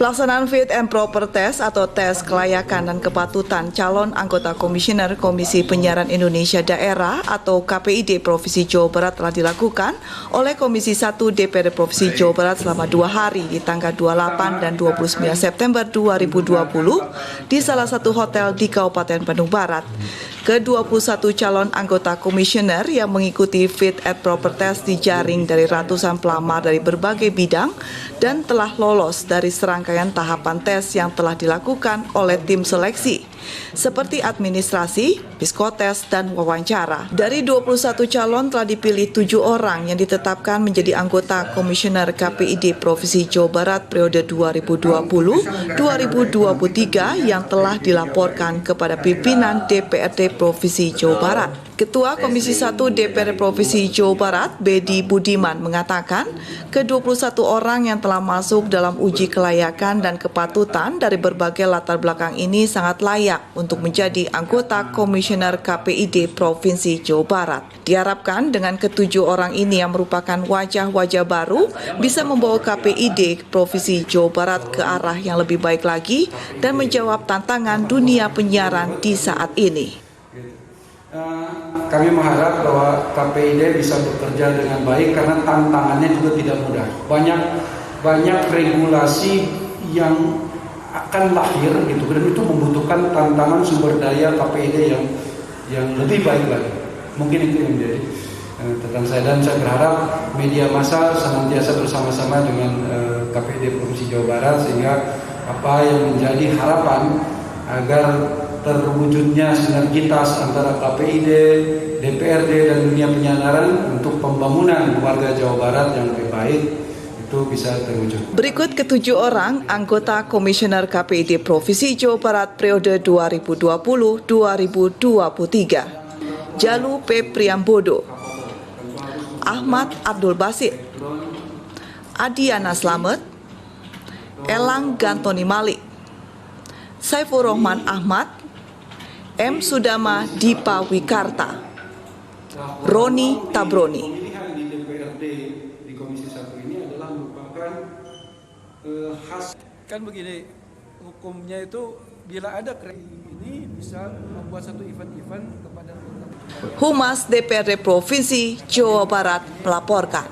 Pelaksanaan Fit and Proper Test atau tes kelayakan dan kepatutan calon anggota Komisioner Komisi Penyiaran Indonesia Daerah atau KPID Provinsi Jawa Barat telah dilakukan oleh Komisi 1 DPRD Provinsi Jawa Barat selama 2 hari di tanggal 28 dan 29 September 2020 di salah satu hotel di Kabupaten Bandung Barat. Ke-21 calon anggota komisioner yang mengikuti Fit and Proper Test dijaring dari ratusan pelamar dari berbagai bidang dan telah lolos dari serangkaian tahapan tes yang telah dilakukan oleh tim seleksi, seperti administrasi, psikotes, dan wawancara. Dari 21 calon telah dipilih 7 orang yang ditetapkan menjadi anggota Komisioner KPID Provinsi Jawa Barat periode 2020-2023 yang telah dilaporkan kepada pimpinan DPRD Provinsi Jawa Barat. Ketua Komisi 1 DPRD Provinsi Jawa Barat, Bedi Budiman, mengatakan ke-21 orang yang telah masuk dalam uji kelayakan dan kepatutan dari berbagai latar belakang ini sangat layak untuk menjadi anggota Komisioner KPID Provinsi Jawa Barat. Diharapkan dengan ke-7 orang ini yang merupakan wajah-wajah baru bisa membawa KPID Provinsi Jawa Barat ke arah yang lebih baik lagi dan menjawab tantangan dunia penyiaran di saat ini. Kami mengharap bahwa KPID bisa bekerja dengan baik karena tantangannya juga tidak mudah. Banyak regulasi yang akan lahir gitu, dan itu membutuhkan tantangan sumber daya KPID yang lebih baik lagi. Mungkin itu yang menjadi tentang saya, dan saya berharap media massa senantiasa bersama-sama dengan KPID Provinsi Jawa Barat sehingga apa yang menjadi harapan agar terwujudnya sinergitas antara KPID, DPRD, dan dunia penyiaran untuk pembangunan warga Jawa Barat yang lebih baik itu bisa terwujud. Berikut ke-7 orang anggota Komisioner KPID Provinsi Jawa Barat periode 2020-2023. Jalu P. Priambodo, Ahmad Abdul Basit, Adiana Slamet, Elang Gantoni Malik, Saiful Rohman Ahmad, M. Sudama Dipa Wikarta, Roni Tabroni. Pemilihan di DPRD di Komisi 1 ini adalah merupakan khas. Kan begini, hukumnya itu bila ada ini bisa membuat satu event kepada Humas DPRD Provinsi Jawa Barat melaporkan.